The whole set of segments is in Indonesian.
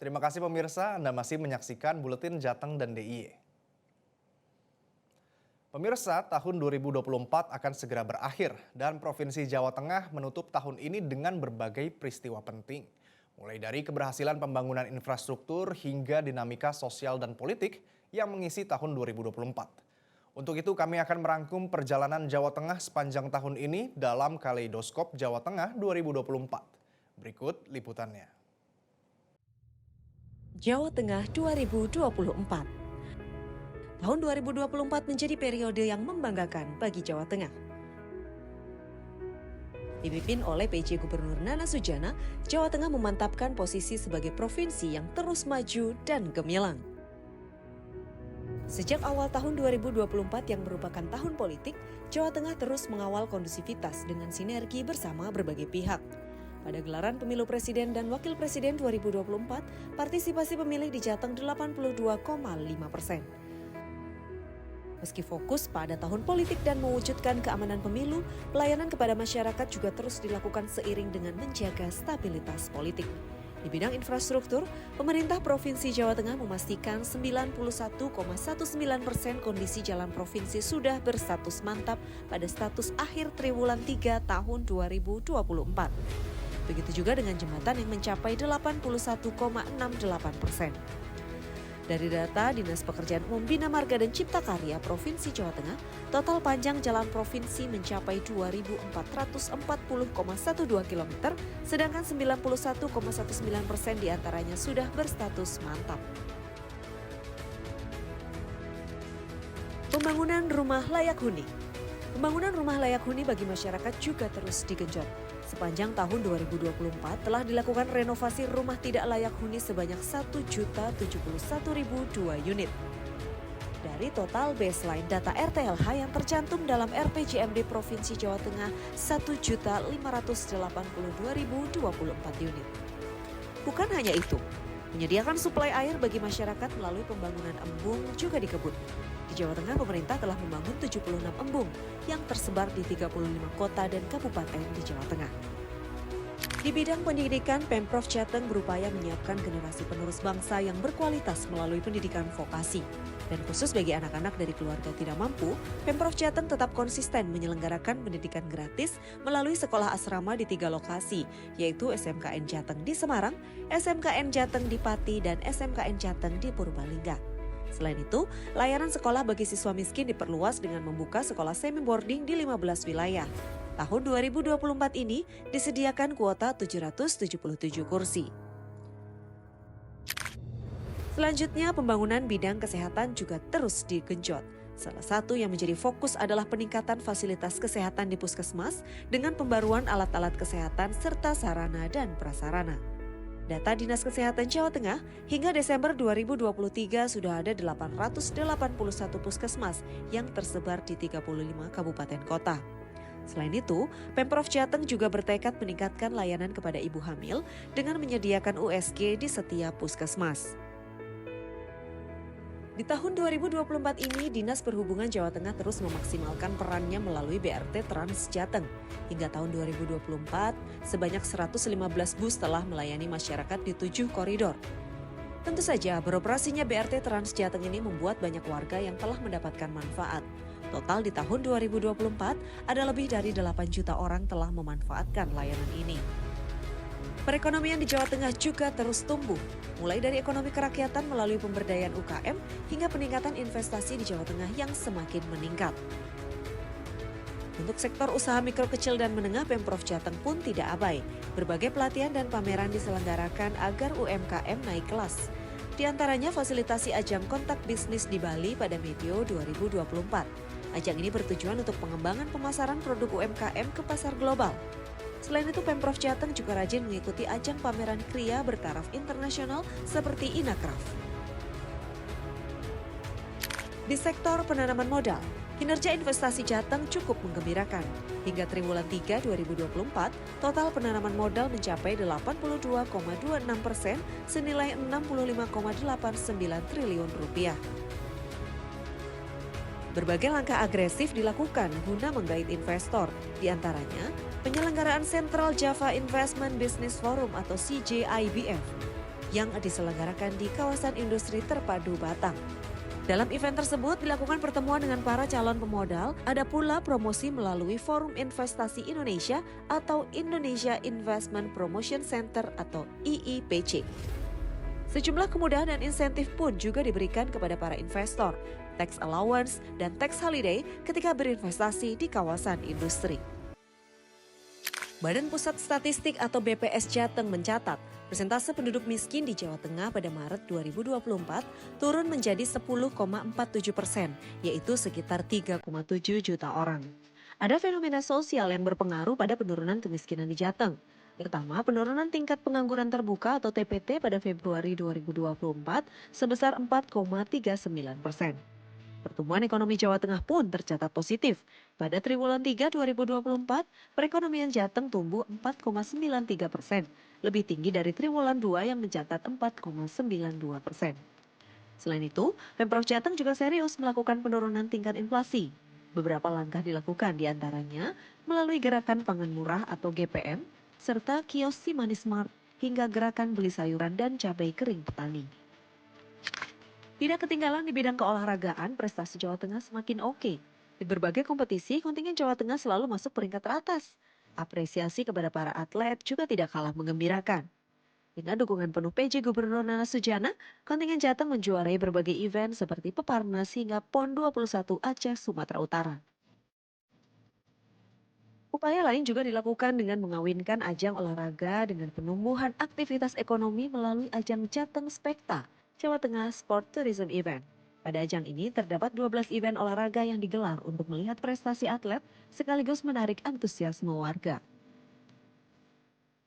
Terima kasih pemirsa, Anda masih menyaksikan Buletin Jateng dan DIY. Pemirsa, tahun 2024 akan segera berakhir dan Provinsi Jawa Tengah menutup tahun ini dengan berbagai peristiwa penting. Mulai dari keberhasilan pembangunan infrastruktur hingga dinamika sosial dan politik yang mengisi tahun 2024. Untuk itu kami akan merangkum perjalanan Jawa Tengah sepanjang tahun ini dalam Kaleidoskop Jawa Tengah 2024. Berikut liputannya. Jawa Tengah 2024. Tahun 2024 menjadi periode yang membanggakan bagi Jawa Tengah. Dipimpin oleh PJ Gubernur Nana Sujana, Jawa Tengah memantapkan posisi sebagai provinsi yang terus maju dan gemilang. Sejak awal tahun 2024 yang merupakan tahun politik, Jawa Tengah terus mengawal kondusivitas dengan sinergi bersama berbagai pihak. Pada gelaran pemilu presiden dan wakil presiden 2024, partisipasi pemilih di Jateng 82,5%. Meski fokus pada tahun politik dan mewujudkan keamanan pemilu, pelayanan kepada masyarakat juga terus dilakukan seiring dengan menjaga stabilitas politik. Di bidang infrastruktur, pemerintah Provinsi Jawa Tengah memastikan 91,19% kondisi jalan provinsi sudah berstatus mantap pada status akhir triwulan 3 tahun 2024. Begitu juga dengan jembatan yang mencapai 81,68%. Dari data Dinas Pekerjaan Umum Bina Marga dan Cipta Karya Provinsi Jawa Tengah, total panjang jalan provinsi mencapai 2.440,12 km, sedangkan 91,19% diantaranya sudah berstatus mantap. Pembangunan rumah layak huni. Pembangunan rumah layak huni bagi masyarakat juga terus digenjot. Sepanjang tahun 2024 telah dilakukan renovasi rumah tidak layak huni sebanyak 1.071.002 unit. Dari total baseline data RTLH yang tercantum dalam RPJMD Provinsi Jawa Tengah 1.582.024 unit. Bukan hanya itu, menyediakan suplai air bagi masyarakat melalui pembangunan embung juga dikebut. Di Jawa Tengah, pemerintah telah membangun 76 embung yang tersebar di 35 kota dan kabupaten di Jawa Tengah. Di bidang pendidikan, Pemprov Jateng berupaya menyiapkan generasi penerus bangsa yang berkualitas melalui pendidikan vokasi. Dan khusus bagi anak-anak dari keluarga tidak mampu, Pemprov Jateng tetap konsisten menyelenggarakan pendidikan gratis melalui sekolah asrama di 3 lokasi, yaitu SMKN Jateng di Semarang, SMKN Jateng di Pati, dan SMKN Jateng di Purbalingga. Selain itu, layanan sekolah bagi siswa miskin diperluas dengan membuka sekolah semi-boarding di 15 wilayah. Tahun 2024 ini disediakan kuota 777 kursi. Selanjutnya, pembangunan bidang kesehatan juga terus digenjot. Salah satu yang menjadi fokus adalah peningkatan fasilitas kesehatan di puskesmas dengan pembaruan alat-alat kesehatan serta sarana dan prasarana. Data Dinas Kesehatan Jawa Tengah, hingga Desember 2023 sudah ada 881 puskesmas yang tersebar di 35 kabupaten kota. Selain itu, Pemprov Jateng juga bertekad meningkatkan layanan kepada ibu hamil dengan menyediakan USG di setiap puskesmas. Di tahun 2024 ini, Dinas Perhubungan Jawa Tengah terus memaksimalkan perannya melalui BRT Trans Jateng. Hingga tahun 2024, sebanyak 115 bus telah melayani masyarakat di 7 koridor. Tentu saja, beroperasinya BRT Trans Jateng ini membuat banyak warga yang telah mendapatkan manfaat. Total di tahun 2024, ada lebih dari 8 juta orang telah memanfaatkan layanan ini. Perekonomian di Jawa Tengah juga terus tumbuh, mulai dari ekonomi kerakyatan melalui pemberdayaan UKM hingga peningkatan investasi di Jawa Tengah yang semakin meningkat. Untuk sektor usaha mikro kecil dan menengah, Pemprov Jateng pun tidak abai. Berbagai pelatihan dan pameran diselenggarakan agar UMKM naik kelas. Di antaranya fasilitasi ajang kontak bisnis di Bali pada medio 2024. Ajang ini bertujuan untuk pengembangan pemasaran produk UMKM ke pasar global. Selain itu, Pemprov Jateng juga rajin mengikuti ajang pameran kriya bertaraf internasional seperti Inacraft. Di sektor penanaman modal, kinerja investasi Jateng cukup menggembirakan. Hingga triwulan 3 2024, total penanaman modal mencapai 82,26% senilai 65,89 triliun rupiah. Berbagai langkah agresif dilakukan guna menggait investor, di antaranya penyelenggaraan Central Java Investment Business Forum atau CJIBF. yang diselenggarakan di kawasan industri terpadu Batang. Dalam event tersebut dilakukan pertemuan dengan para calon pemodal, ada pula promosi melalui Forum Investasi Indonesia atau Indonesia Investment Promotion Center atau IIPC. Sejumlah kemudahan dan insentif pun juga diberikan kepada para investor, tax allowance dan tax holiday ketika berinvestasi di kawasan industri. Badan Pusat Statistik atau BPS Jateng mencatat, persentase penduduk miskin di Jawa Tengah pada Maret 2024 turun menjadi 10,47%, yaitu sekitar 3,7 juta orang. Ada fenomena sosial yang berpengaruh pada penurunan kemiskinan di Jateng. Pertama, penurunan tingkat pengangguran terbuka atau TPT pada Februari 2024 sebesar 4,39%. Pertumbuhan ekonomi Jawa Tengah pun tercatat positif. Pada triwulan 3 2024, perekonomian Jateng tumbuh 4,93%, lebih tinggi dari triwulan 2 yang mencatat 4,92%. Selain itu, Pemprov Jateng juga serius melakukan penurunan tingkat inflasi. Beberapa langkah dilakukan diantaranya melalui gerakan pangan murah atau GPM, serta kios Si Manis Mart hingga gerakan beli sayuran dan cabai kering petani. Tidak ketinggalan di bidang keolahragaan, prestasi Jawa Tengah semakin oke. Di berbagai kompetisi, kontingen Jawa Tengah selalu masuk peringkat teratas. Apresiasi kepada para atlet juga tidak kalah menggembirakan. Dengan dukungan penuh PJ Gubernur Nana Sujana, kontingen Jateng menjuarai berbagai event seperti Peparnas hingga PON 21 Aceh, Sumatera Utara. Upaya lain juga dilakukan dengan mengawinkan ajang olahraga dengan penumbuhan aktivitas ekonomi melalui ajang Jateng Spekta, Jawa Tengah Sport Tourism Event. Pada ajang ini terdapat 12 event olahraga yang digelar untuk melihat prestasi atlet sekaligus menarik antusiasme warga.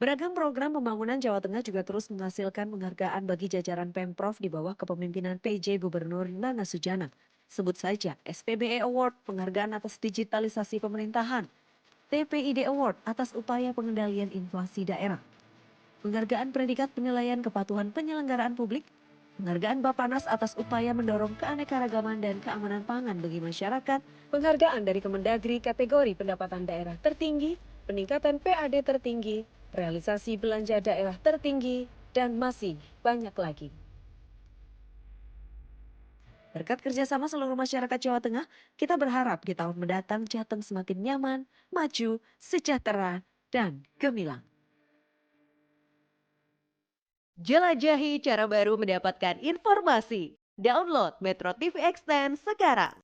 Beragam program pembangunan Jawa Tengah juga terus menghasilkan penghargaan bagi jajaran Pemprov di bawah kepemimpinan PJ Gubernur Nana Sujana. Sebut saja SPBE Award, penghargaan atas digitalisasi pemerintahan, TPID Award atas upaya pengendalian inflasi daerah, penghargaan predikat penilaian kepatuhan penyelenggaraan publik, penghargaan Bappenas atas upaya mendorong keanekaragaman dan keamanan pangan bagi masyarakat, penghargaan dari Kemendagri kategori pendapatan daerah tertinggi, peningkatan PAD tertinggi, realisasi belanja daerah tertinggi, dan masih banyak lagi. Berkat kerjasama seluruh masyarakat Jawa Tengah, kita berharap di tahun mendatang Jateng semakin nyaman, maju, sejahtera, dan gemilang. Jelajahi cara baru mendapatkan informasi. Download Metro TV Extend sekarang.